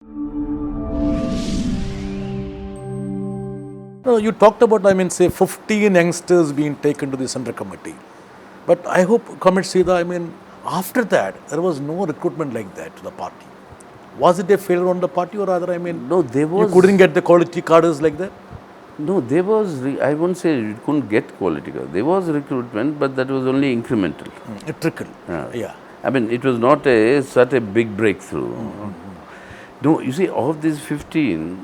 No, you talked about, say 15 youngsters being taken to the Central Committee. But I hope, Comrade Sita, after that, there was no recruitment like that to the party. Was it a failure on the party, or rather, No, there was. you couldn't get the quality cadres like that? No, there was. I won't say you couldn't get quality. There was recruitment, but that was only incremental. It trickled. Yeah. It was not such a big breakthrough. No, you see, of these 15,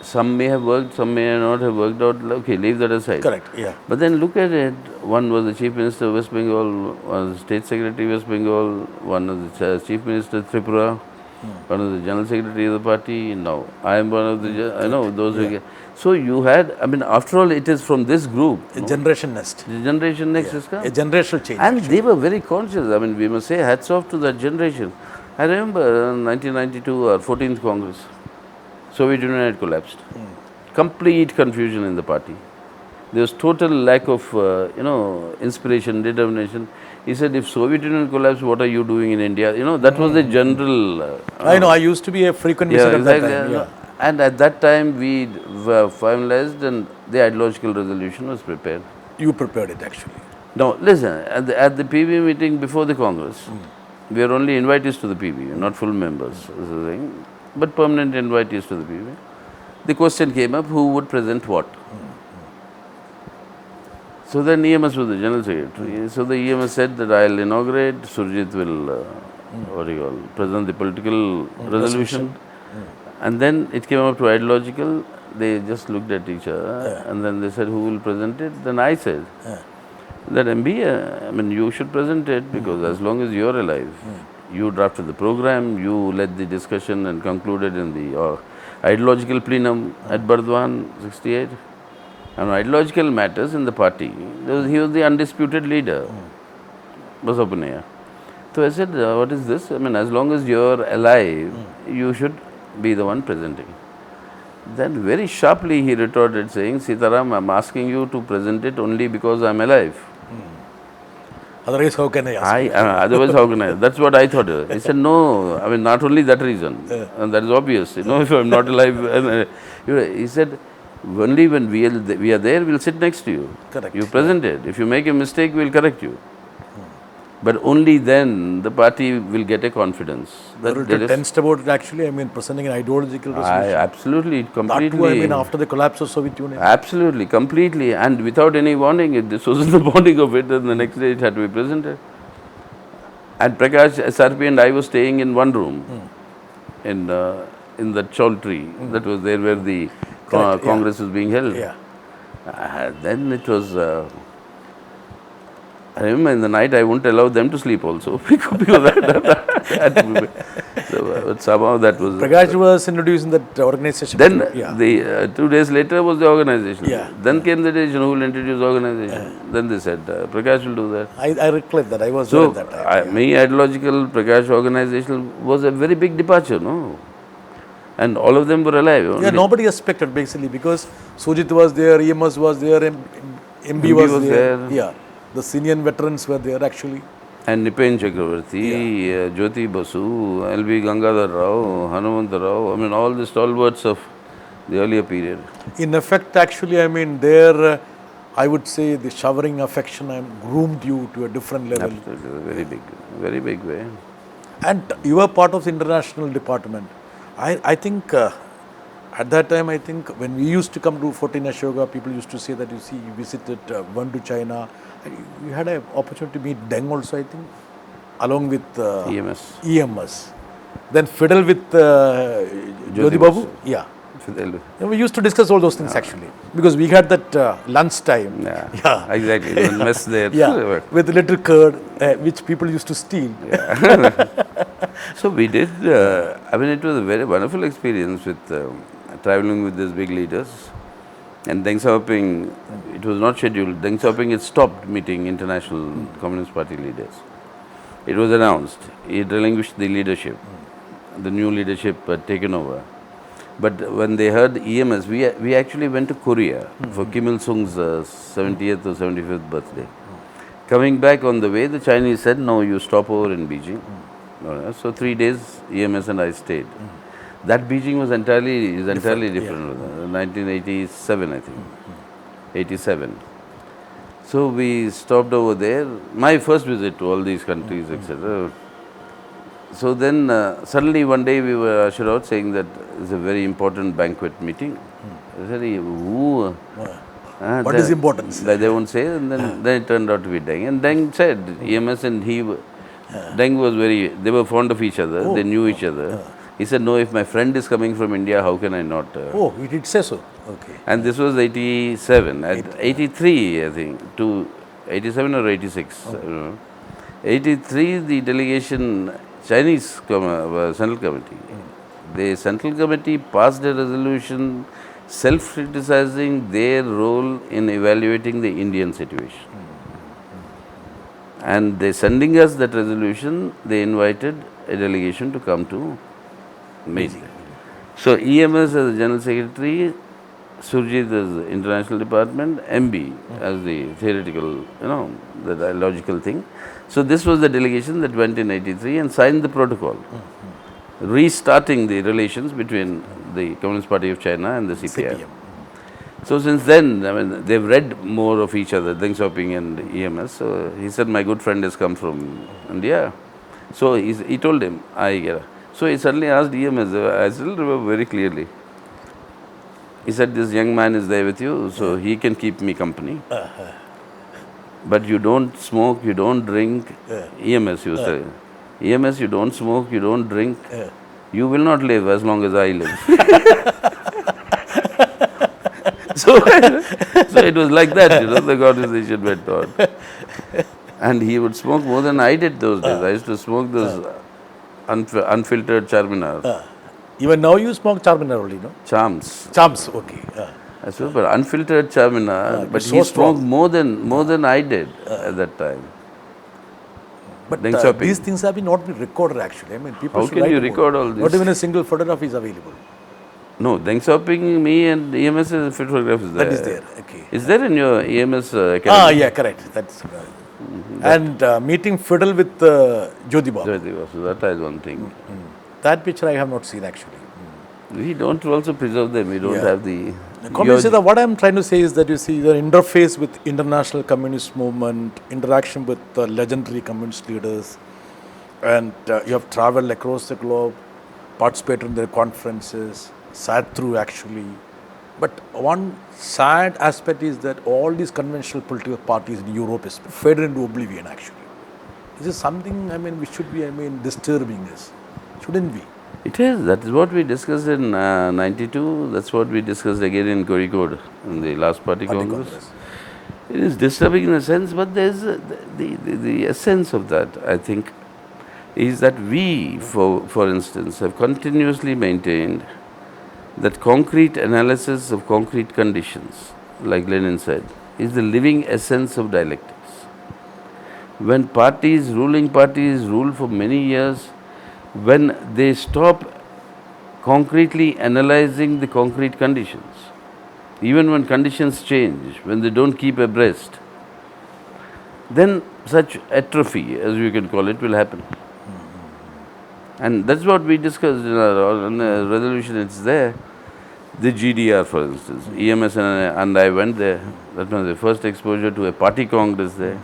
some may have worked, some may not have worked out. Okay, leave that aside. Correct, yeah. But then look at it. One was the Chief Minister of West Bengal, one was the State Secretary of West Bengal, one was the Chief Minister of Tripura, one was the General Secretary of the party. Now, I am one of the, I know, those who. So you had, after all, it is from this group. A generation nest. The generation next is A generational change. and they were very conscious. We must say hats off to that generation. I remember 1992, our 14th Congress, Soviet Union had collapsed. Complete confusion in the party. There was total lack of, inspiration, determination. He said, if Soviet Union collapsed, what are you doing in India? That was the general. I know, I used to be a frequent visitor at that time. Yeah. And at that time, we were finalized and the ideological resolution was prepared. You prepared it, actually. Now, listen, at the PB meeting before the Congress, we are only invitees to the PB, not full members, but permanent invitees to the PB. The question came up, who would present what? So then EMS was the General Secretary. So the EMS said that I will inaugurate, Surjit will, present the political resolution. And then it came up to ideological, they just looked at each other and then they said, who will present it? Then I said that MB, you should present it because as long as you are alive, you drafted the program, you led the discussion and concluded in the ideological plenum at Bardwan, 68. And ideological matters in the party, he was the undisputed leader, Basapunaya. So I said, what is this? As long as you are alive, you should be the one presenting. Then very sharply he retorted saying, Sitaram, I am asking you to present it only because I am alive. Otherwise, how can I ask? Otherwise, how can I? That's what I thought. He said, no, not only that reason. And that is obvious. If I am not alive. He said, only when we are there, we will sit next to you. Correct. You present it. If you make a mistake, we will correct you. But only then the party will get a confidence. That you tensed about it actually, presenting an ideological resolution. Absolutely, completely. That too, after the collapse of Soviet Union. Absolutely, completely. And without any warning, this was the bonding of it, and the next day it had to be presented. And Prakash, SRP and I was staying in one room in the Chaul tree that was there where the Congress was being held. Then it was... I remember in the night I wouldn't allow them to sleep also because but somehow that was... Prakash was introduced in that organization. Then the 2 days later was the organization. Then came the decision who will introduce organization. Then they said Prakash will do that. I recollect that. I was there at that time. Me, ideological, Prakash organization was a very big departure, no? And all of them were alive. Nobody expected basically because Sujit was there, EMS was there, MB was there. The senior veterans were there actually. And Nipen Chakravarti, Jyoti Basu, L.B. Gangadhar Rao, Hanumanta Rao, all the stalwarts of the earlier period. In effect, actually, there, I would say the showering affection groomed you to a different level. Absolutely, very big way. And you were part of the international department. I think at that time, when we used to come to 14 Ashoka, people used to say that you visited, went to China. You had an opportunity to meet Deng also, along with EMS. Then Fidel with Jyoti Babu. Fidel. We used to discuss all those things actually because we had that lunch time. Exactly. Mess there. With a little curd, which people used to steal. So we did. It was a very wonderful experience with traveling with these big leaders. And Deng Xiaoping, it was not scheduled. Deng Xiaoping had stopped meeting international Communist Party leaders. It was announced. He had relinquished the leadership. The new leadership had taken over. But when they heard EMS, we actually went to Korea for Kim Il-sung's 70th or 75th birthday. Coming back on the way, the Chinese said, no, you stop over in Beijing. So 3 days, EMS and I stayed. That Beijing was entirely different. 1987, I think. 87. So we stopped over there. My first visit to all these countries, etc. So then suddenly one day we were ushered out saying that it's a very important banquet meeting. I said, who? What is importance? They won't say, and then it turned out to be Deng. And Deng said, EMS and he, Deng was they were fond of each other, they knew each other. He said, no, if my friend is coming from India, how can I not? Oh, he did say so. Okay. And this was 87, 83, I think, to 87 or 86. I don't know. 83, the delegation, Chinese Central Committee, the Central Committee passed a resolution self-criticizing their role in evaluating the Indian situation. And they sending us that resolution, they invited a delegation to come to meeting. So EMS as the General Secretary, Surjit as the International Department, MB as the theoretical, the logical thing. So this was the delegation that went in 83 and signed the protocol, restarting the relations between the Communist Party of China and the CPI. So since then, I mean, they've read more of each other, Deng Xiaoping and EMS. So he said, my good friend has come from India. So he told him, so he suddenly asked EMS, I still remember very clearly. He said, this young man is there with you, so he can keep me company. But you don't smoke, you don't drink. EMS, you say. EMS, you don't smoke, you don't drink. You will not live as long as I live. So it was like that, the conversation went on. And he would smoke more than I did those days. I used to smoke those unfiltered Charminar. Even now you smoke Charminar only, no? Charms. Charms, okay. I suppose, but unfiltered Charminar, but so he strong. smoked more than I did at that time. But Deng these things have not been recorded actually. I mean, people How should can write you about record it. all this? Not even a single photograph is available. No, Deng Xiaoping, me and EMS photograph is there. That is there, okay. Is there in your EMS academy? Yeah, correct. That's and meeting Fidel with Jyotiba. So that is one thing. That picture I have not seen actually. We don't also preserve them. We don't have the... What I am trying to say is that you see the interface with international communist movement, interaction with legendary communist leaders, and you have traveled across the globe, participated in their conferences, sat through actually. But one sad aspect is that all these conventional political parties in Europe is faded into oblivion actually. This is something, which should be, disturbing us. Shouldn't we? It is. That is what we discussed in 92. That's what we discussed again in Kozhikode in the last party congress. It is disturbing in a sense, but there is the essence of that, I think, is that we, for instance, have continuously maintained that concrete analysis of concrete conditions, like Lenin said, is the living essence of dialectics. When ruling parties rule for many years, when they stop concretely analyzing the concrete conditions, even when conditions change, when they don't keep abreast, then such atrophy, as you can call it, will happen. And that's what we discussed in our resolution, it's there. The GDR, for instance, EMS and I went there. That was the first exposure to a party congress there.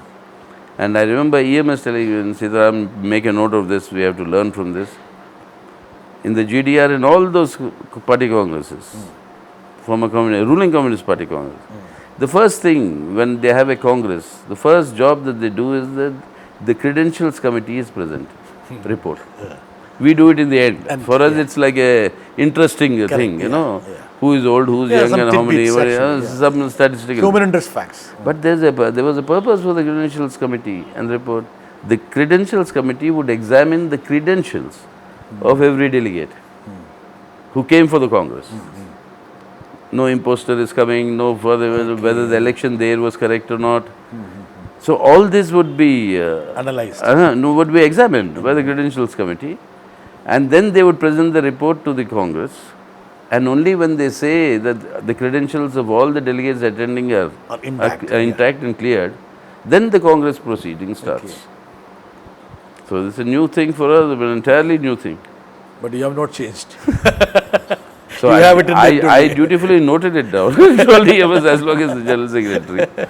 And I remember EMS telling me, Sitaram, make a note of this, we have to learn from this. In the GDR, in all those party congresses, from a ruling Communist Party congress, the first thing when they have a congress, the first job that they do is that the credentials committee is present, report. We do it in the end. And for us, it's like a interesting thing, who is old, who is young, and how many, some statistical. Human interest facts. But there was a purpose for the credentials committee and report. The credentials committee would examine the credentials of every delegate who came for the congress. No imposter is coming, no further, whether the election there was correct or not. So all this would be analyzed. Would be examined by the credentials committee, and then they would present the report to the Congress. And only when they say that the credentials of all the delegates attending are intact and cleared, then the Congress proceeding starts. So this is a new thing for us, an entirely new thing. But you have not changed. So You have it in the I dutifully noted it down. Told EMS as long as the General Secretary.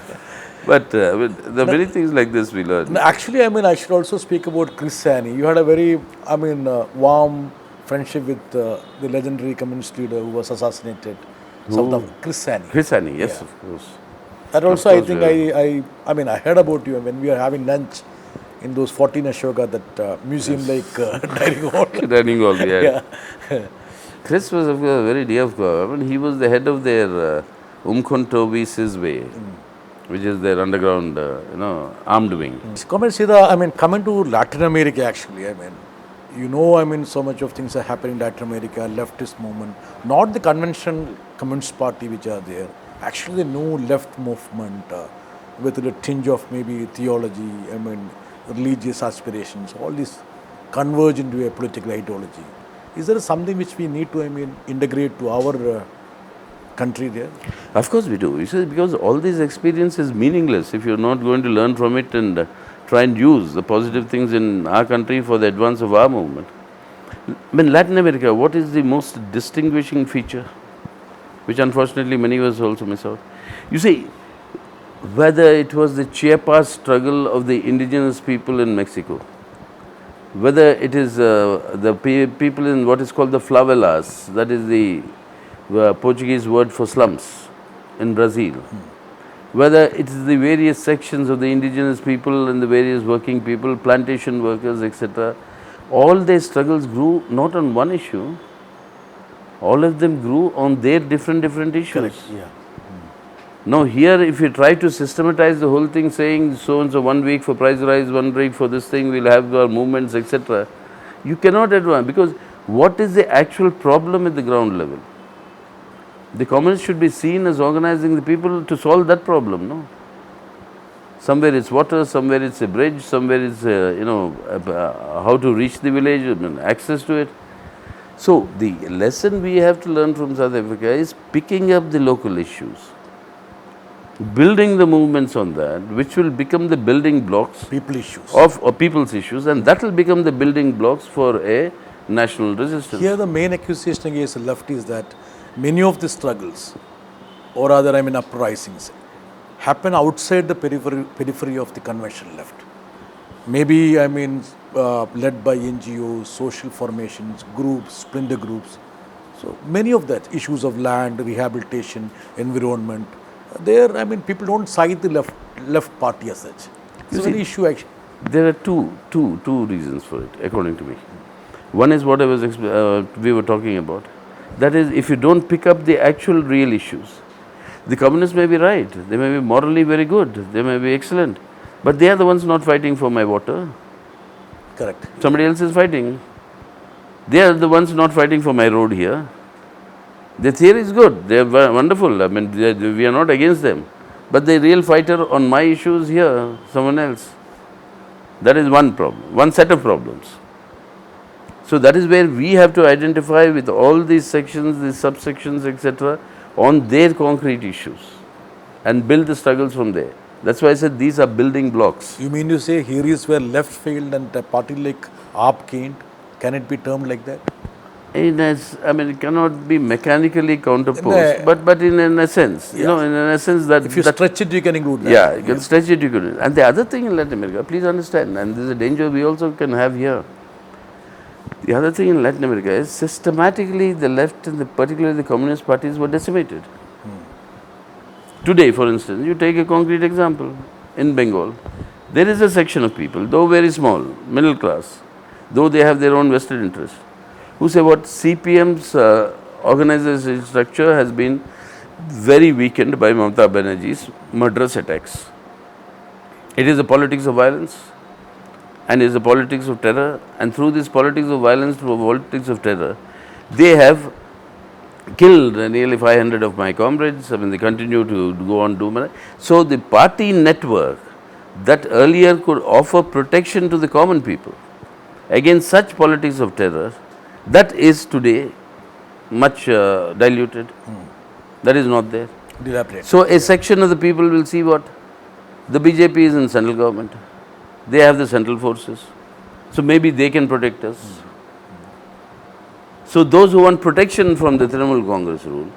But there are many things like this we learn. No, actually, I mean, I should also speak about Chris Sani. You had a very, I mean, warm friendship with the legendary communist leader who was assassinated. South of Chris Sani. Chris Sani, yes, Yeah. of course. That also, Of I course, think, yeah. I mean, I heard about you when we were having lunch in those 14 Ashoka, that museum-like dining hall. Dining hall, yeah. Yeah. Chris was of course very dear of course. I mean, he was the head of their Umkhonto Way, which is their underground, armed wing. Comrade Sita, I mean, coming to Latin America, actually, I mean, I mean, so much of things are happening in Latin America, leftist movement, not the conventional Communist Party which are there, actually the new left movement with a tinge of maybe theology, I mean, religious aspirations, all this converge into a political ideology. Is there something which we need to, I mean, integrate to our country there? Of course we do. You see, because all this experience is meaningless if you're not going to learn from it and try and use the positive things in our country for the advance of our movement. I mean, Latin America, what is the most distinguishing feature, which unfortunately many of us also miss out? You see, whether it was the Chiapas struggle of the indigenous people in Mexico, whether it is the people in what is called the favelas, that is the Portuguese word for slums in Brazil, whether it is the various sections of the indigenous people and the various working people, plantation workers, etc., all their struggles grew not on one issue, all of them grew on their different issues. Correct, yeah. Now here, if you try to systematize the whole thing, saying so and so 1 week for price rise, 1 week for this thing, we'll have our movements, etc., you cannot advance, because what is the actual problem at the ground level? The communists should be seen as organizing the people to solve that problem, no? Somewhere it's water, somewhere it's a bridge, somewhere it's, how to reach the village, I mean, access to it. So the lesson we have to learn from South Africa is picking up the local issues, building the movements on that, which will become the building blocks People issues. of people's issues, and that will become the building blocks for a national resistance. Here the main accusation against the left is that many of the struggles, or rather I mean uprisings, happen outside the periphery of the conventional left. Maybe I mean led by NGOs, social formations, groups, splinter groups. So many of that, issues of land, rehabilitation, environment, there I mean people don't cite the left party as such. It's an issue actually. There are two reasons for it, according to me. One is what I was we were talking about. That is, if you don't pick up the actual real issues, the communists may be right, they may be morally very good, they may be excellent, but they are the ones not fighting for my water. Correct. Somebody else is fighting. They are the ones not fighting for my road here. The theory is good, they are wonderful, I mean, we are not against them. But the real fighter on my issues here, someone else. That is one problem, one set of problems. So that is where we have to identify with all these sections, these subsections, etc., on their concrete issues and build the struggles from there. That's why I said these are building blocks. You mean to say here is where left failed and a party like AAP gained? Can it be termed like that? I mean, it cannot be mechanically counterposed, No, but in a sense, yeah. in a sense that... If you stretch it, you can include that. Yeah, you can stretch it, you can. And the other thing in Latin America, please understand, and this is a danger we also can have here. The other thing in Latin America is systematically the left and particularly the communist parties were decimated. Today, for instance, you take a concrete example. In Bengal, there is a section of people, though very small, middle class, though they have their own vested interest, who say what CPM's organization structure has been very weakened by Mamata Banerjee's murderous attacks. It is a politics of violence and is a politics of terror, and through this politics of violence, through politics of terror, they have killed nearly 500 of my comrades. I mean, they continue to go on doing. So the party network that earlier could offer protection to the common people against such politics of terror, that is today much diluted. That is not there. Dilapidated. So a section of the people will see what? The BJP is in central government. They have the central forces. So maybe they can protect us. So those who want protection from the Trinamool Congress rule,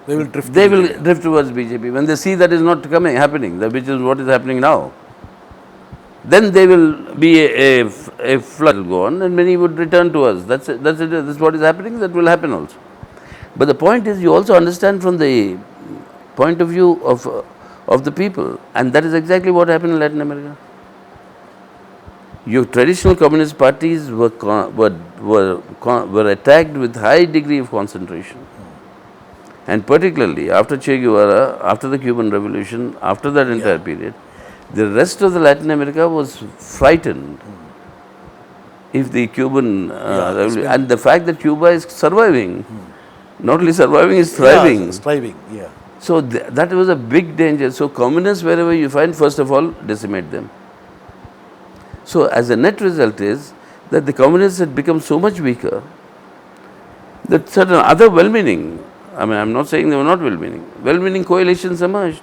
They will drift. they will drift towards BJP. When they see that is not happening, which is what is happening now, then they will be a flood will go on, and many would return to us. That's it. That's what is happening. That will happen also. But the point is, you also understand from the point of view of the people, and that is exactly what happened in Latin America. Your traditional communist parties were attacked with high degree of concentration, and particularly after Che Guevara, after the Cuban Revolution, after that entire period, the rest of the Latin America was frightened. If the Cuban revolution, and the fact that Cuba is surviving, not only surviving, is thriving. Yeah, it's thriving. Yeah. So that was a big danger. So communists, wherever you find, first of all, decimate them. So as a net result is that the communists had become so much weaker that certain other well-meaning, I mean, I'm not saying they were not well-meaning coalitions emerged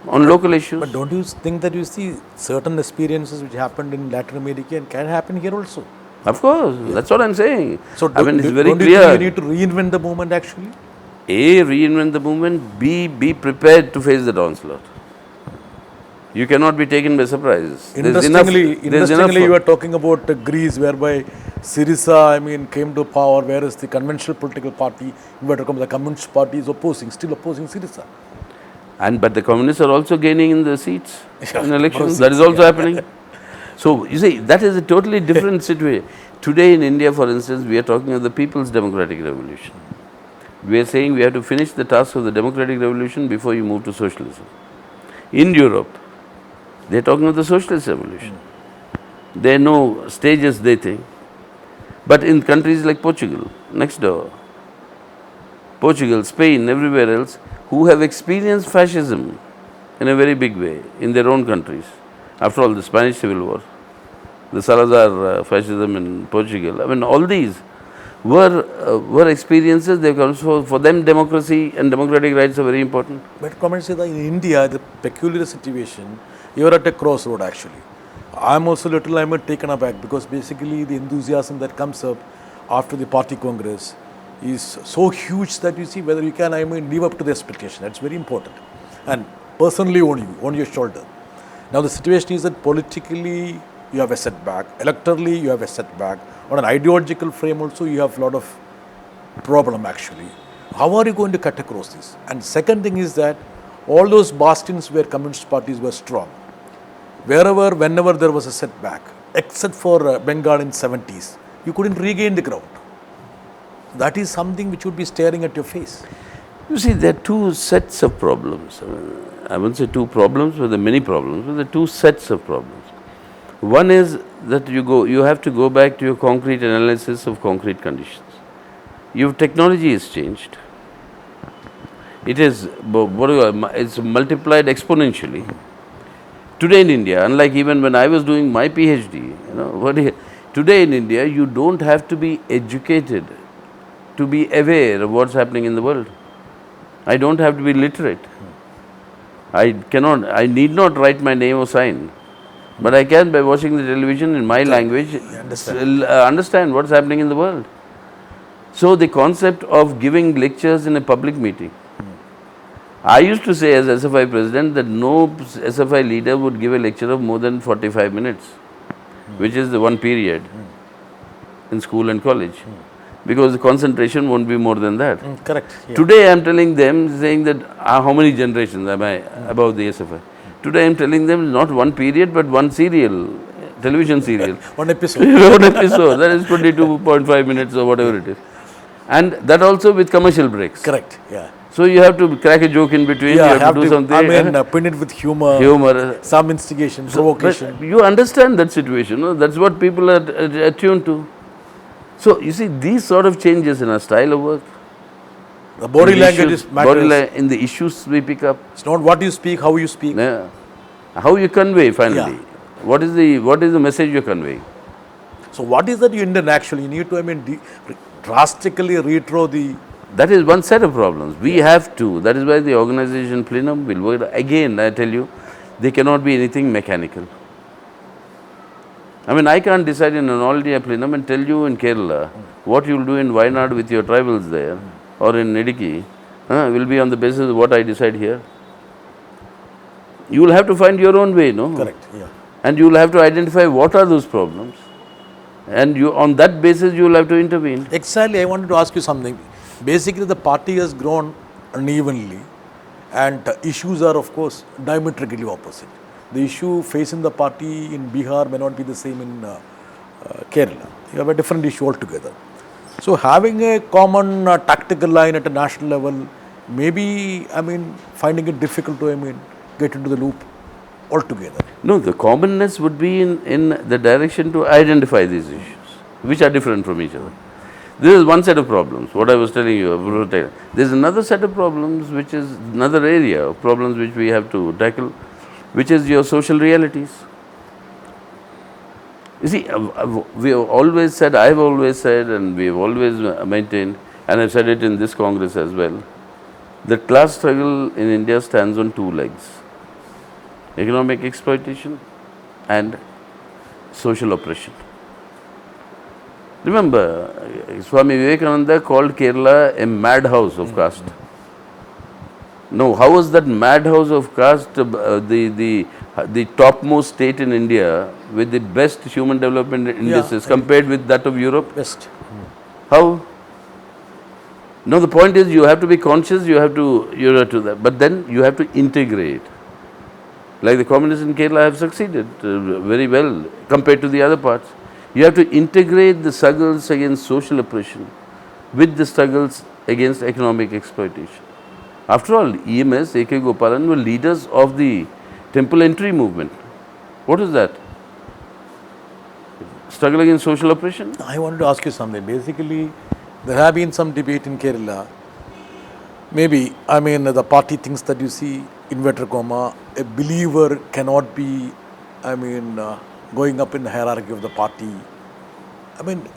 on local issues. But don't you think that you see certain experiences which happened in Latin America and can happen here also? Of course, that's what I'm saying. So I mean, it's very don't clear. you think you need to reinvent the movement actually? A, reinvent the movement. B, be prepared to face the onslaught. You cannot be taken by surprise. Interestingly, enough you are talking about Greece, whereby Syriza, I mean, came to power, whereas the conventional political party, the Communist Party, is still opposing Syriza. But the communists are also gaining in the seats in elections. seats, That is also happening. So you see, that is a totally different situation. Today in India, for instance, we are talking of the People's Democratic Revolution. We are saying we have to finish the task of the democratic revolution before you move to socialism. In Europe, they are talking of the socialist revolution. There are no stages, they think. But in countries like Portugal, next door, Portugal, Spain, everywhere else, who have experienced fascism in a very big way in their own countries. After all, the Spanish Civil War, the Salazar fascism in Portugal, I mean, all these were experiences. They come for them, democracy and democratic rights are very important. But comment say that in India, the peculiar situation, you are at a crossroad actually. I'm also taken aback because basically the enthusiasm that comes up after the party congress is so huge that you see whether you can live up to the expectation. That's very important. And personally on your shoulder. Now the situation is that politically you have a setback, electorally you have a setback, on an ideological frame also you have a lot of problem actually. How are you going to cut across this? And second thing is that all those bastions where communist parties were strong, whenever there was a setback, except for Bengal in 70s, you couldn't regain the ground. That is something which would be staring at your face. You see, there are two sets of problems. I wouldn't say two problems, but there are many problems, but there are two sets of problems. One is that you have to go back to your concrete analysis of concrete conditions. Your technology has changed. It's multiplied exponentially. Today in India, unlike even when I was doing my PhD, today in India you don't have to be educated to be aware of what's happening in the world. I don't have to be literate. I need not write my name or sign, but I can, by watching the television in my language, understand what's happening in the world. So the concept of giving lectures in a public meeting, I used to say as SFI president that no SFI leader would give a lecture of more than 45 minutes, which is the one period in school and college, because the concentration won't be more than that. Correct. Yeah. Today I am telling them, saying that how many generations am I above the SFI? Today I am telling them not one period but one serial, television serial. One episode. One episode, that is 22.5 minutes or whatever it is. And that also with commercial breaks. Correct, yeah. So you have to crack a joke in between, Yeah, you have to do something. pin it with humor, some instigation, provocation. But you understand that situation, no? That's what people are attuned to. So you see, these sort of changes in our style of work, The body language matters. in the issues we pick up. It's not what you speak, how you speak. Yeah. How you convey finally. Yeah. What is the message you're conveying? So what is that you Indian actually? You need to drastically retro the... That is one set of problems. We have to. That is why the organization plenum will work. Again, I tell you, they cannot be anything mechanical. I mean, I can't decide in an all India plenum and tell you in Kerala what you will do in Wayanad with your tribals there or in Idiki will be on the basis of what I decide here. You will have to find your own way, no? Correct, yeah. And you will have to identify what are those problems. And you, on that basis, you will have to intervene. Exactly, I wanted to ask you something. Basically, the party has grown unevenly, and issues are, of course, diametrically opposite. The issue facing the party in Bihar may not be the same in Kerala. You have a different issue altogether. So, having a common tactical line at a national level, maybe, I mean, finding it difficult to, I mean, get into the loop altogether. No, the commonness would be in the direction to identify these issues, which are different from each other. This is one set of problems, what I was telling you. There is another set of problems, which is another area of problems which we have to tackle, which is your social realities. You see, we have always said, I have always said, and we have always maintained, and I have said it in this Congress as well, that class struggle in India stands on two legs: economic exploitation and social oppression. Remember, Swami Vivekananda called Kerala a madhouse of caste. No, how was that madhouse of caste the topmost state in India with the best human development indices compared with that of Europe? Best. How? No, the point is you have to be conscious, you have to that, but then you have to integrate. Like the communists in Kerala have succeeded very well compared to the other parts. You have to integrate the struggles against social oppression with the struggles against economic exploitation. After all, EMS, A.K. Gopalan were leaders of the temple entry movement. What is that? Struggle against social oppression? I wanted to ask you something. Basically, there have been some debate in Kerala. Maybe, I mean, the party thinks that, you see, inverted comma, a believer cannot be, I mean, going up in the hierarchy of the party. I mean,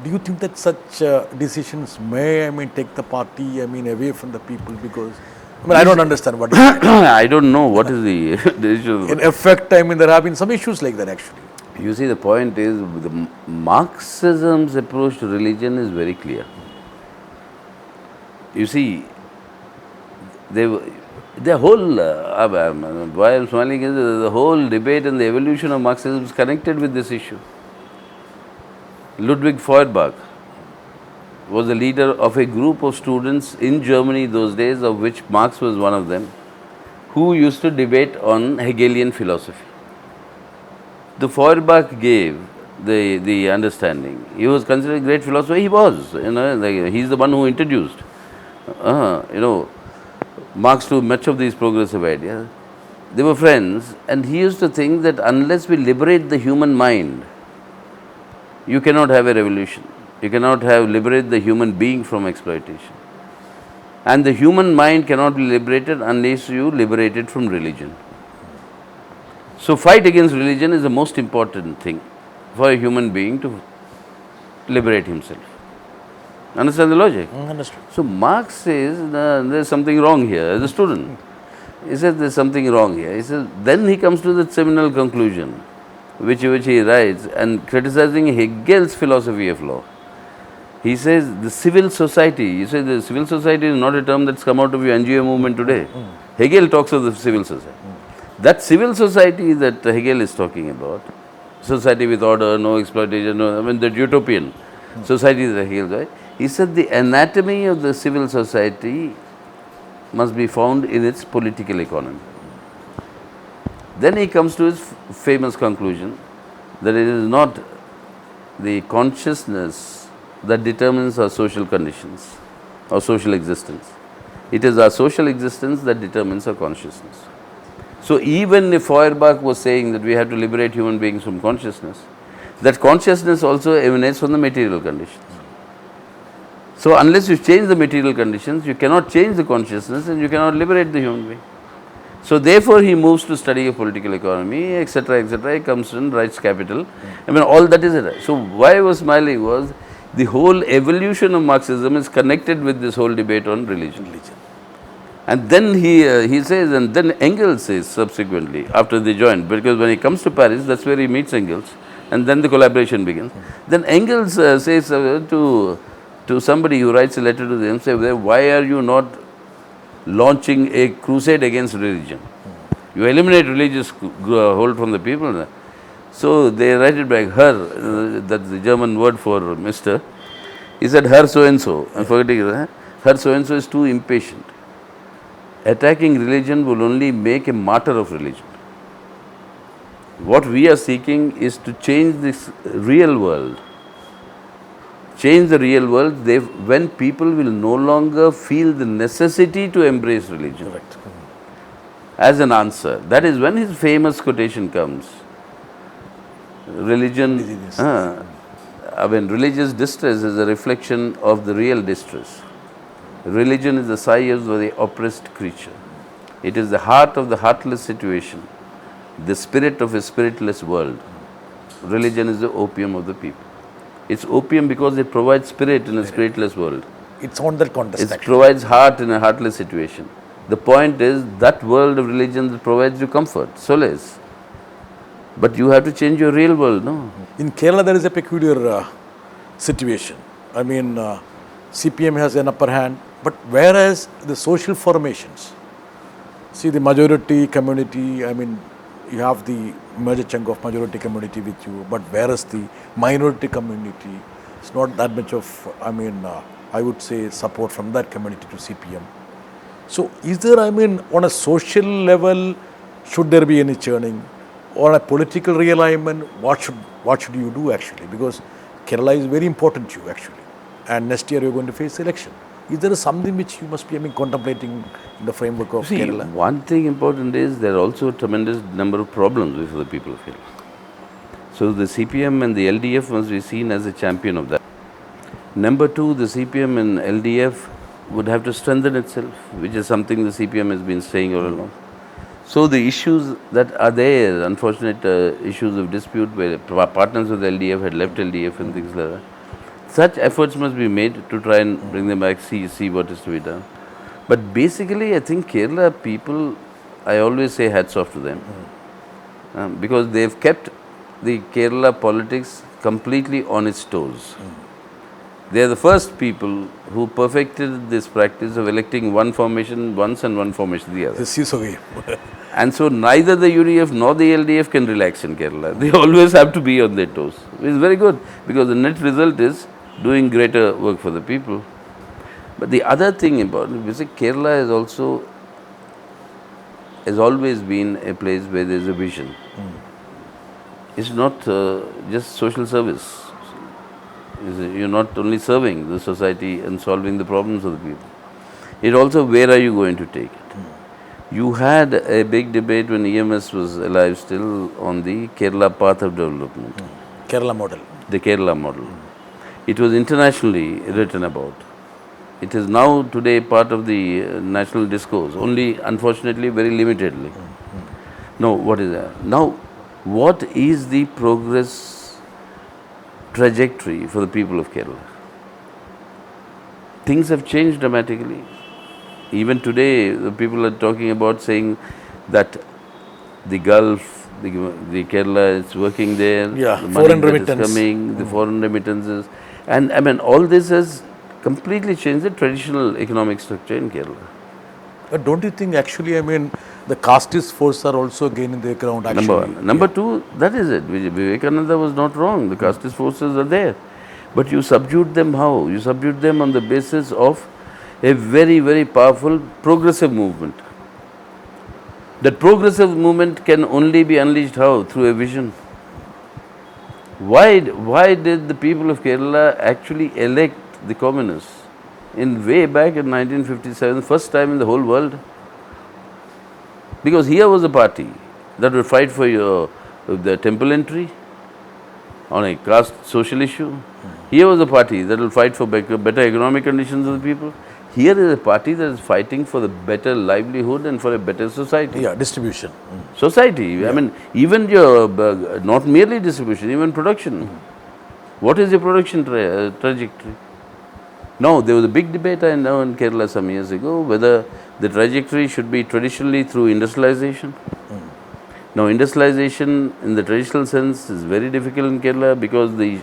do you think that such decisions may, I mean, take the party, I mean, away from the people? Because, I mean, I don't understand what I don't know what is the issue. In effect, I mean, there have been some issues like that actually. You see, the point is, the Marxism's approach to religion is very clear. You see, the whole, why I'm smiling is the whole debate and the evolution of Marxism is connected with this issue. Ludwig Feuerbach was the leader of a group of students in Germany those days, of which Marx was one of them, who used to debate on Hegelian philosophy. The Feuerbach gave the understanding. He was considered a great philosopher. He was, he's the one who introduced, Marx to much of these progressive ideas. They were friends, and he used to think that unless we liberate the human mind, you cannot have a revolution. You cannot liberate the human being from exploitation. And the human mind cannot be liberated unless you liberate it from religion. So fight against religion is the most important thing for a human being to liberate himself. Understand the logic? Understood. So Marx says there's something wrong here as a student. He says there's something wrong here. He says, then he comes to the seminal conclusion, which he writes, and criticizing Hegel's philosophy of law. He says the civil society, you say the civil society is not a term that's come out of your NGO movement today. Hegel talks of the civil society. That civil society that Hegel is talking about, society with order, no exploitation, that utopian society that Hegel, right? He said the anatomy of the civil society must be found in its political economy. Then he comes to his famous conclusion that it is not the consciousness that determines our social conditions or social existence. It is our social existence that determines our consciousness. So even if Feuerbach was saying that we have to liberate human beings from consciousness, that consciousness also emanates from the material conditions. So unless you change the material conditions, you cannot change the consciousness and you cannot liberate the human being. So therefore he moves to study of political economy, etc., he comes and writes Capital. All that is it. So why I was smiling was the whole evolution of Marxism is connected with this whole debate on religion. And then he says, and then Engels says subsequently, after they joined, because when he comes to Paris, that's where he meets Engels. and then the collaboration begins. Then Engels says to somebody who writes a letter to them, say, why are you not launching a crusade against religion? You eliminate religious hold from the people. So they write it back, her, that's the German word for Mr. He said, her so-and-so, I'm forgetting, her so-and-so is too impatient. Attacking religion will only make a martyr of religion. What we are seeking is to change this real world. Change the real world when people will no longer feel the necessity to embrace religion. Correct. As an answer. That is when his famous quotation comes. Religion, religious distress is a reflection of the real distress. Religion is the sigh of the oppressed creature. It is the heart of the heartless situation, the spirit of a spiritless world. Religion is the opium of the people. It's opium because it provides spirit in a spiritless world. It's on that context. It provides heart in a heartless situation. The point is that world of religion that provides you comfort, solace. But you have to change your real world, no? In Kerala, there is a peculiar situation. I mean, CPM has an upper hand, but whereas the social formations, see the majority community, I mean, you have the major chunk of majority community with you, but whereas the minority community, it's not that much of, I would say, support from that community to CPM. So is there, on a social level, should there be any churning? Or a political realignment, what should you do actually? Because Kerala is very important to you actually. And next year you're going to face election. Is there something which you must be contemplating in the framework of Kerala? One thing important is there are also a tremendous number of problems with the people of Kerala. So the CPM and the LDF must be seen as a champion of that. Number two, the CPM and LDF would have to strengthen itself, which is something the CPM has been saying all along. So the issues that are there, unfortunate issues of dispute where partners of the LDF had left LDF and things like that, such efforts must be made to try and bring them back, see what is to be done. But basically, I think Kerala people, I always say hats off to them. Because they've kept the Kerala politics completely on its toes. They are the first people who perfected this practice of electing one formation once and one formation the other. This is okay. And so neither the UDF nor the LDF can relax in Kerala. They always have to be on their toes. It's very good because the net result is doing greater work for the people. But the other thing important, is that Kerala has always been a place where there is a vision. It's not just social service. You're not only serving the society and solving the problems of the people. It also, where are you going to take it? You had a big debate when EMS was alive still on the Kerala path of development. Kerala model. The Kerala model. It was internationally written about. It is now today part of the national discourse, only unfortunately very limitedly. Now, what is that? Now, what is the progress trajectory for the people of Kerala? Things have changed dramatically. Even today, the people are talking about saying that the Gulf, the Kerala is working there, the money foreign that remittance is coming, the foreign remittances. And all this has completely changed the traditional economic structure in Kerala. But don't you think actually, the casteist forces are also gaining their ground actually? Number one. Number two, that is it. Vivekananda was not wrong. The casteist forces are there. But you subdued them how? You subdued them on the basis of a very, very powerful progressive movement. That progressive movement can only be unleashed how? Through a vision. Why did the people of Kerala actually elect the communists in way back in 1957, first time in the whole world? Because here was a party that would fight for the temple entry on a caste social issue. Here was a party that will fight for better economic conditions of the people. Here is a party that is fighting for the better livelihood and for a better society. Yeah, distribution. Society. Yeah. Even your, not merely distribution, even production. What is your production trajectory? Now, there was a big debate I know in Kerala some years ago whether the trajectory should be traditionally through industrialization, Now, industrialization in the traditional sense is very difficult in Kerala because the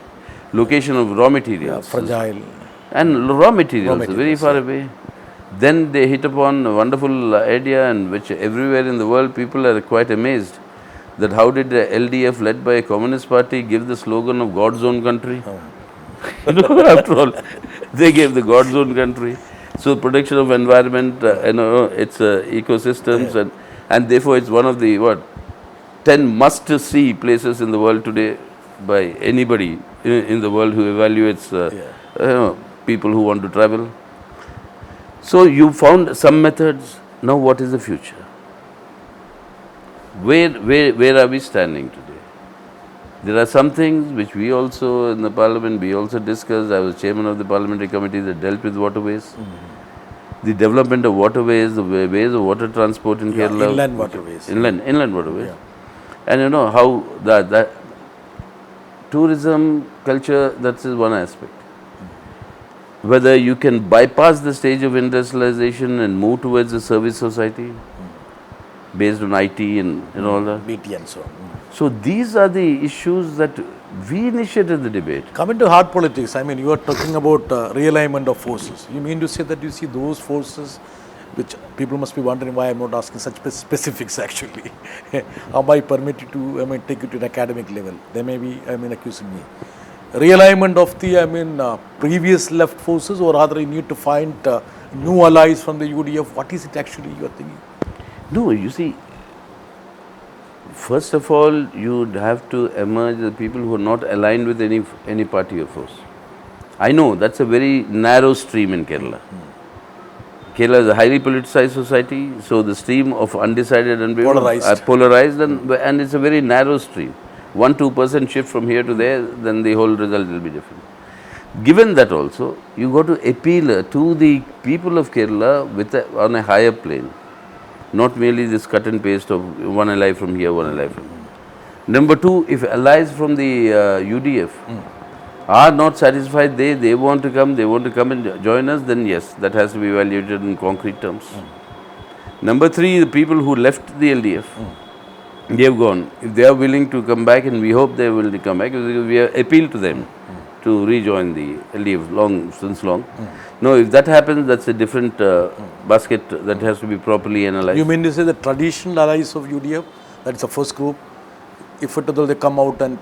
location of raw materials Fragile. and raw materials is very materials, far away. Then they hit upon a wonderful idea, and which everywhere in the world people are quite amazed that how did the LDF led by a communist party give the slogan of God's own country? You know, after all, they gave the God's own country. So protection of environment, it's ecosystems, and therefore it's one of the 10 must-see places in the world today by anybody in the world who evaluates people who want to travel. So you found some methods. Now what is the future? Where are we standing today? There are some things which we also in the parliament, we also discussed. I was chairman of the parliamentary committee that dealt with waterways. The development of waterways, the ways of water transport in Kerala. Inland waterways. Inland waterways. And you know how that tourism culture, that is one aspect. Whether you can bypass the stage of industrialization and move towards a service society based on IT and all that. BT and so on. So these are the issues that we initiated the debate. Coming to hard politics, I mean, you are talking about realignment of forces. You mean to say that you see those forces, which people must be wondering why I'm not asking such specifics actually. Am I permitted to, take it to an academic level? They may be, accusing me. Realignment of the, previous left forces, or rather you need to find new allies from the UDF. What is it actually you are thinking? No, you see, first of all, you'd have to emerge the people who are not aligned with any party or force. I know that's a very narrow stream in Kerala. Kerala is a highly politicized society, so the stream of undecided and polarized and it's a very narrow stream. 1-2% shift from here to there, then the whole result will be different. Given that also, you got to appeal to the people of Kerala on a higher plane. Not merely this cut and paste of one ally from here, one ally from here. Number two, if allies from the UDF are not satisfied, they want to come and join us, then yes, that has to be evaluated in concrete terms. Number three, the people who left the LDF, they have gone. If they are willing to come back, and we hope they will come back, because we have appealed to them to rejoin the LDF since long. No, if that happens, that's a different basket that has to be properly analyzed. You mean to say the traditional allies of UDF, that's the first group, if at all they come out and,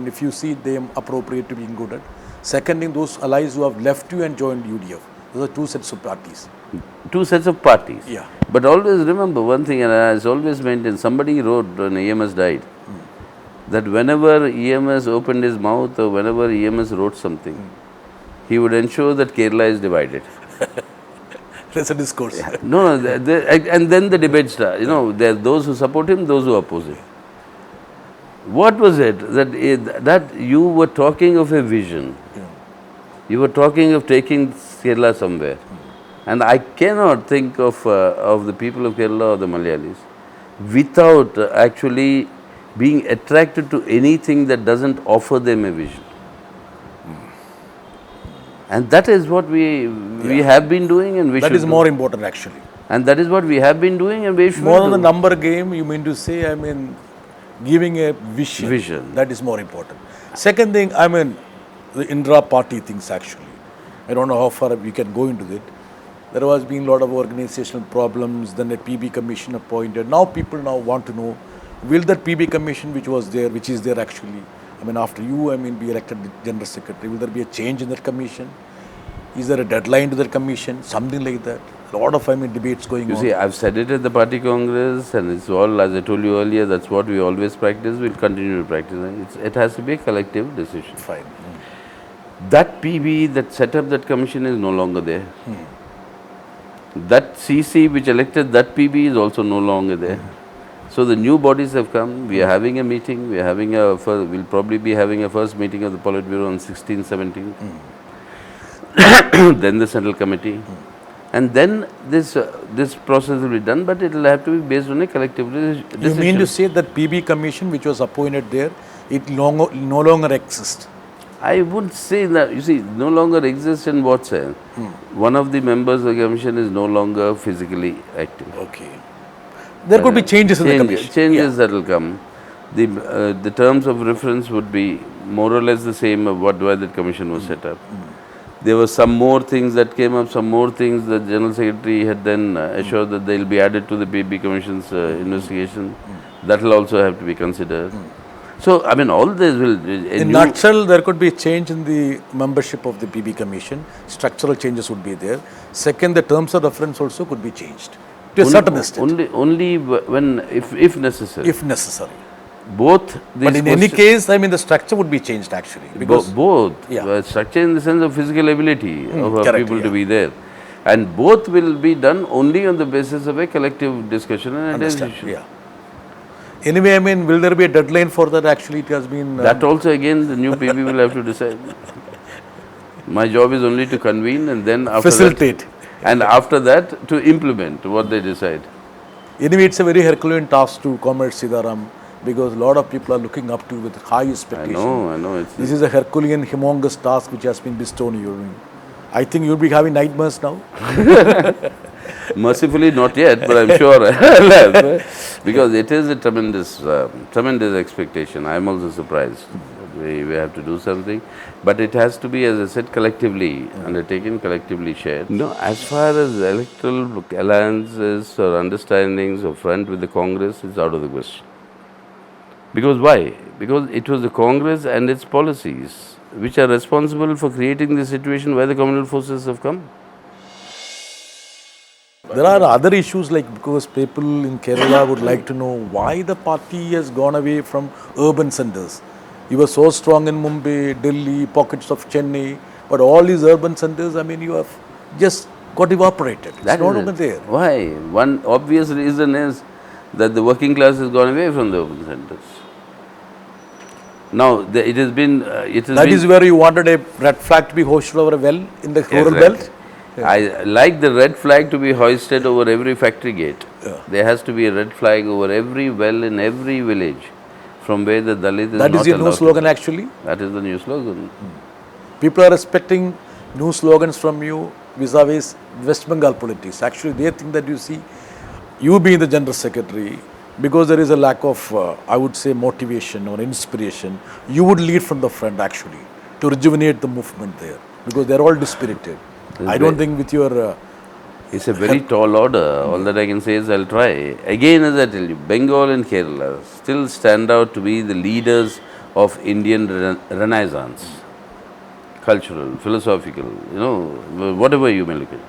if you see them appropriate to be included. Second thing, those allies who have left you and joined UDF, those are two sets of parties. Two sets of parties. Yeah. But always remember one thing, and I always maintained, somebody wrote when EMS died, that whenever EMS opened his mouth or whenever EMS wrote something, he would ensure that Kerala is divided. That's a discourse. No, and then the debate starts. You know, there are those who support him, those who oppose him. What was it? That you were talking of a vision. You were talking of taking Kerala somewhere. And I cannot think of the people of Kerala or the Malayalis without actually being attracted to anything that doesn't offer them a vision. And that is what we have been doing, and we should. That is more important actually. And that is what we have been doing, and we should. More on the number game, you mean to say, giving a vision. Vision. That is more important. Second thing, the intra-party things actually. I don't know how far we can go into it. There was been a lot of organizational problems, then a PB commission appointed. Now people want to know, will that PB commission which is there actually, after you, be elected General Secretary, will there be a change in that commission? Is there a deadline to that commission? Something like that. A lot of, debates going on. You see, I've said it at the party congress, and it's all, as I told you earlier, that's what we always practice, we'll continue to practice. It has to be a collective decision. Fine. That PB that set up that commission is no longer there. That CC which elected that PB is also no longer there. So the new bodies have come. We are having a meeting. We'll probably be having a first meeting of the Politburo on 16, 17. Then the Central Committee. And then this process will be done, but it will have to be based on a collective decision. You mean to say that PB commission which was appointed there, it no longer exists? I would say that, you see, no longer exists in what sense? One of the members of the commission is no longer physically active. Okay. There could be changes in the commission. Changes that will come. The terms of reference would be more or less the same of why that commission was set up. There were some more things that came up, some more things that General Secretary had then assured that they will be added to the PB Commission's investigation. That will also have to be considered. So, I mean, all this will... In nutshell, there could be a change in the membership of the PB Commission. Structural changes would be there. Second, the terms of reference also could be changed to a certain extent. Only when, if necessary. If necessary. Both these But in any case, I mean, the structure would be changed actually. Because both. Structure in the sense of physical ability of people to be there. And both will be done only on the basis of a collective discussion and a decision. Yeah. Anyway, I mean, will there be a deadline for that? Actually, it has been... that also again, the new PB will have to decide. My job is only to convene and then after facilitate. And after that, to implement what they decide. Anyway, it's a very Herculean task to Comrade Sitaram, because a lot of people are looking up to you with high expectation. I know. This is a Herculean, humongous task which has been bestowed on you. I think you'll be having nightmares now. Mercifully not yet, but I'm sure I'll have, because it is a tremendous expectation. I'm also surprised. We have to do something, but it has to be, as I said, collectively undertaken, collectively shared. No, as far as electoral alliances or understandings or front with the Congress, it's out of the question. Because why? Because it was the Congress and its policies which are responsible for creating the situation where the communal forces have come. There are other issues, like because people in Kerala would like to know why the party has gone away from urban centers. You were so strong in Mumbai, Delhi, pockets of Chennai, but all these urban centers, I mean, you have just got evaporated. It's not over there. Why? One obvious reason is that the working class has gone away from the urban centers. Now, it has been... That is where you wanted a red flag to be hoisted over a well in the rural belt? I like the red flag to be hoisted over every factory gate. There has to be a red flag over every well in every village from where the Dalit is not allowed. That is your new slogan actually? That is the new slogan. People are expecting new slogans from you vis-a-vis West Bengal politics. Actually, they think that you see, you being the General Secretary, because there is a lack of, I would say, motivation or inspiration, you would lead from the front actually to rejuvenate the movement there, because they are all dispirited. I don't think with your... it's a very tall order. All that I can say is I'll try. Again, as I tell you, Bengal and Kerala still stand out to be the leaders of Indian Renaissance. Cultural, philosophical, whatever you may look at.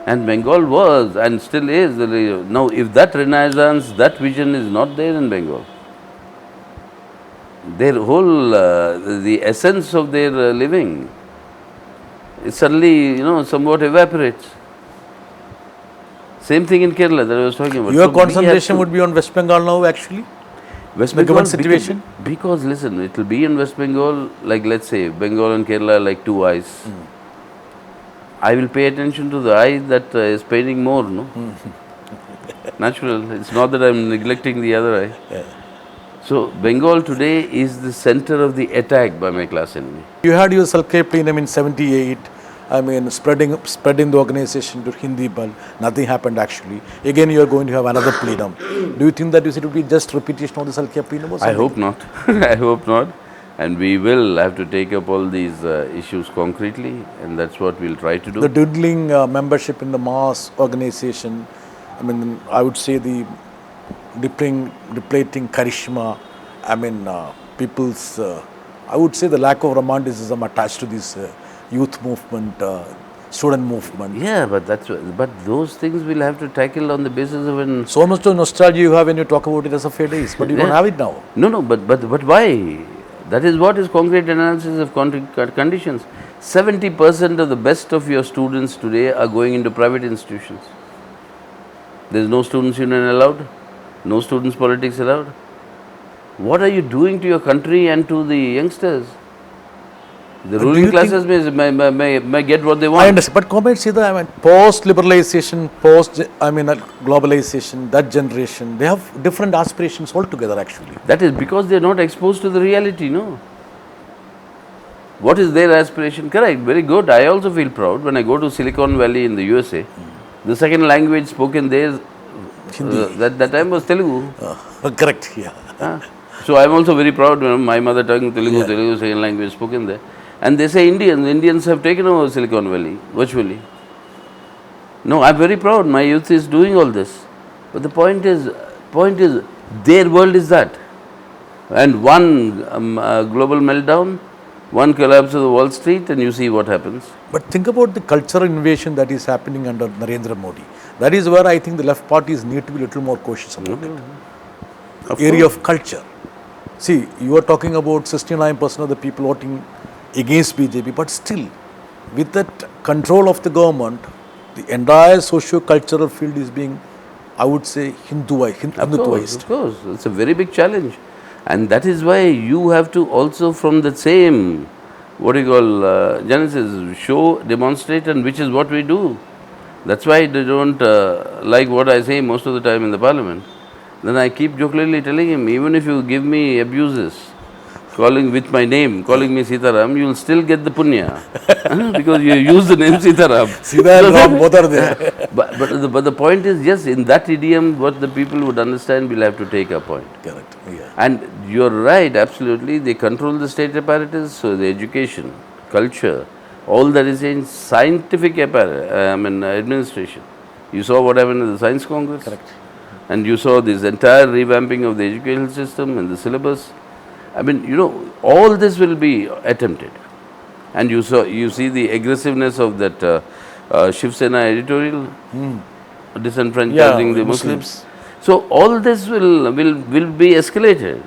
And Bengal was and still is the leader. Now, if that Renaissance, that vision is not there in Bengal, their whole, the essence of their living, it suddenly, somewhat evaporates. Same thing in Kerala that I was talking about. Your concentration would be on West Bengal now actually? West Bengal Bengal situation? Because listen, it will be in West Bengal, like let's say, Bengal and Kerala are like two eyes. I will pay attention to the eye that is paining more, no? Natural. It's not that I'm neglecting the other eye. So, Bengal today is the center of the attack by my class enemy. You had your self-care plenum in 78. I mean, spreading the organization to Hindi belt. Nothing happened actually. Again, you are going to have another plenum. Do you think that it will be just repetition of the self-care plenum or something? I hope not. I hope not. And we will have to take up all these issues concretely, and that's what we'll try to do. The dwindling membership in the mass organization, I mean, I would say the depleting charisma, I mean, people's, I would say the lack of romanticism attached to this youth movement, student movement. Yeah, but those things we'll have to tackle on the basis of so much of nostalgia you have when you talk about it as a fair days, but you don't have it now. No, but why? That is what is concrete analysis of conditions. 70% of the best of your students today are going into private institutions. There is no students' union allowed, no students' politics allowed. What are you doing to your country and to the youngsters? The ruling classes may get what they want. I understand, but Comrade Sitaram, I mean, post-liberalization, globalization, that generation, they have different aspirations altogether actually. That is because they are not exposed to the reality, no? What is their aspiration? Correct, very good. I also feel proud when I go to Silicon Valley in the USA. The second language spoken there Hindi. That time was Telugu. Correct, yeah. So I'm also very proud. My mother tongue Telugu, Telugu second language spoken there. And they say Indians have taken over Silicon Valley virtually. No, I'm very proud. My youth is doing all this. But the point is, their world is that. And one global meltdown, one collapse of the Wall Street, and you see what happens. But think about the cultural invasion that is happening under Narendra Modi. That is where I think the left parties need to be a little more cautious about it. Area of culture. See, you are talking about 69% of the people voting against BJP, but still, with that control of the government, the entire socio-cultural field is being, I would say, Hinduized. Of course, it's a very big challenge. And that is why you have to also from the same, genesis, show, demonstrate, and which is what we do. That's why they don't like what I say most of the time in the parliament. Then I keep jokingly telling him, even if you give me abuses, calling with my name, calling me Sitaram, you will still get the punya. Because you use the name Sitaram. Sitaram, Ram, both are there. But the point is, yes, in that idiom, what the people would understand, we'll have to take a point. Correct, yeah. And you're right, absolutely. They control the state apparatus, so the education, culture, all that is in scientific administration. You saw what happened in the Science Congress. Correct. And you saw this entire revamping of the educational system and the syllabus. All this will be attempted. And you see the aggressiveness of that Shiv Sena editorial, disenfranchising the Muslims. So all this will be escalated,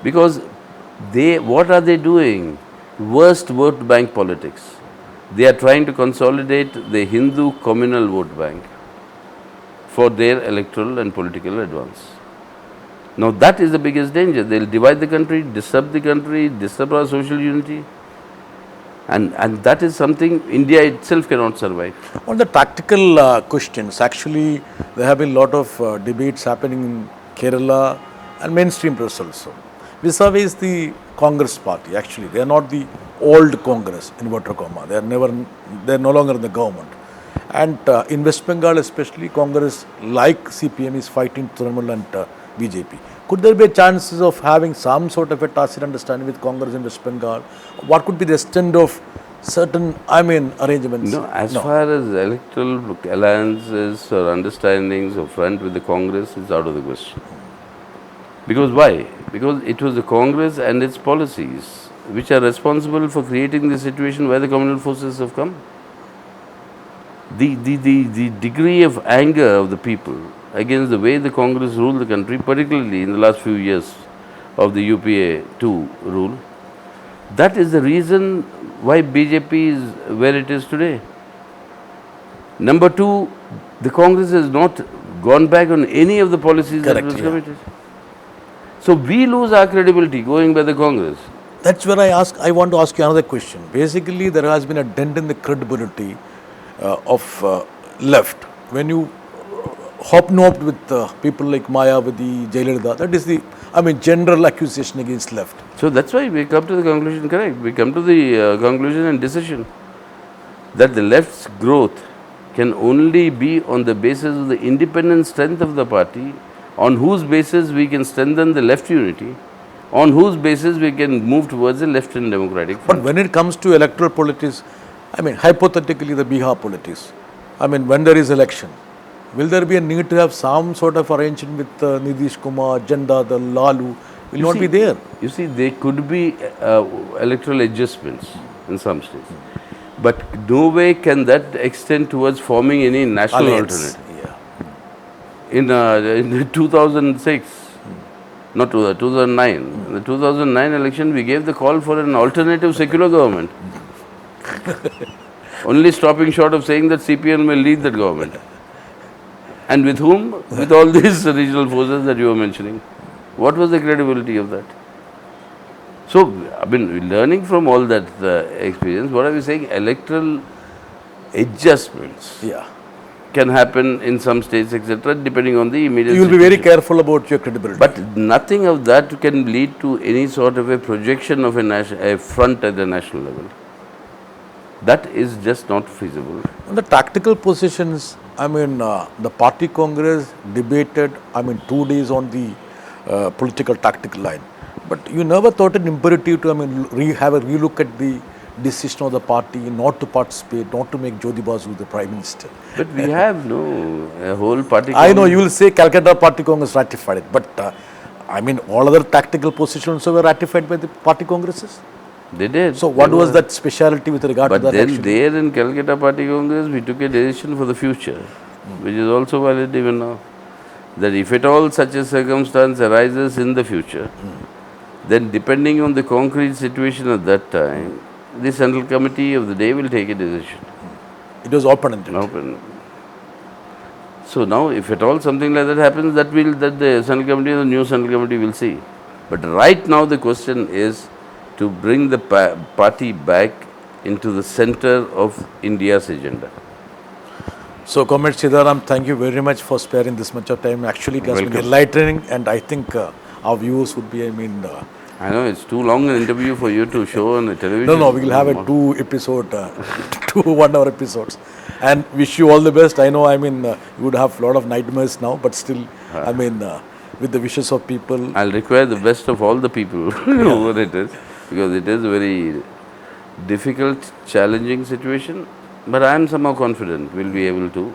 because what are they doing? Worst vote bank politics. They are trying to consolidate the Hindu communal vote bank for their electoral and political advance. Now that is the biggest danger. They will divide the country, disturb our social unity. And that is something India itself cannot survive. On the tactical questions, actually there have been a lot of debates happening in Kerala and mainstream press also. Vis-a-vis the Congress party, actually they are not the old Congress, inverted comma. They are no longer in the government. And in West Bengal especially, Congress like CPM is fighting Trinamool and BJP. Could there be chances of having some sort of a tacit understanding with Congress in West Bengal? What could be the extent of certain, arrangements? No, as far as electoral alliances or understandings or front with the Congress, it's out of the question. Because why? Because it was the Congress and its policies which are responsible for creating the situation where the communal forces have come. The degree of anger of the people against the way the Congress ruled the country, particularly in the last few years of the UPA 2 rule, that is the reason why BJP is where it is today. Number two, the Congress has not gone back on any of the policies that was committed. So we lose our credibility going by the Congress. That's where I want to ask you another question. Basically, there has been a dent in the credibility of left. When you hobnobbed with people like Mayawati, Jayalalitha, that is the, general accusation against left. So that's why we come to the conclusion, correct. We come to the conclusion and decision that the left's growth can only be on the basis of the independent strength of the party, on whose basis we can strengthen the left unity, on whose basis we can move towards a left and democratic front. But when it comes to electoral politics, hypothetically the Bihar politics, when there is election, will there be a need to have some sort of arrangement with Nitish Kumar, Janda, the Lalu? Will not be there. You see, there could be electoral adjustments in some states. But no way can that extend towards forming any national Alliance. alternate. In 2006, not 2009, in the 2009 election, we gave the call for an alternative secular government. Only stopping short of saying that CPM will lead that government. And with whom? With all these regional forces that you were mentioning. What was the credibility of that? So, learning from all that experience, what are we saying? Electoral adjustments can happen in some states, etc., depending on the immediate You will be situation. very careful about your credibility. But nothing of that can lead to any sort of a projection of a front at the national level. That is just not feasible. On the tactical positions, I mean, the party congress debated, 2 days on the political tactical line. But you never thought it imperative to, have a relook at the decision of the party not to participate, not to make Jyoti Basu the Prime Minister. But we have a whole party. I know you will say Calcutta Party Congress ratified it, but all other tactical positions were ratified by the party congresses. They did. So what was that speciality with regard to that? But then action? there in Calcutta Party Congress, we took a decision for the future, which is also valid even now. That if at all such a circumstance arises in the future, then depending on the concrete situation at that time, the Central Committee of the day will take a decision. It was open-ended. Open. So now, if at all something like that happens, that the Central Committee, the new Central Committee will see. But right now, the question is to bring the party back into the center of India's agenda. So, Comrade Sitaram, thank you very much for sparing this much of time. Actually, it has been enlightening, and I think our viewers would be, I know it's too long an interview for you to show on the television. No, we will have a 2 1-hour episodes. And wish you all the best. I know, you would have a lot of nightmares now, but still, with the wishes of people. I'll require the best of all the people, whoever it is, because it is a very difficult, challenging situation. But I am somehow confident we'll be able to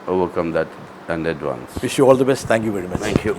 overcome that and advance. Wish you all the best. Thank you very much. Thank you.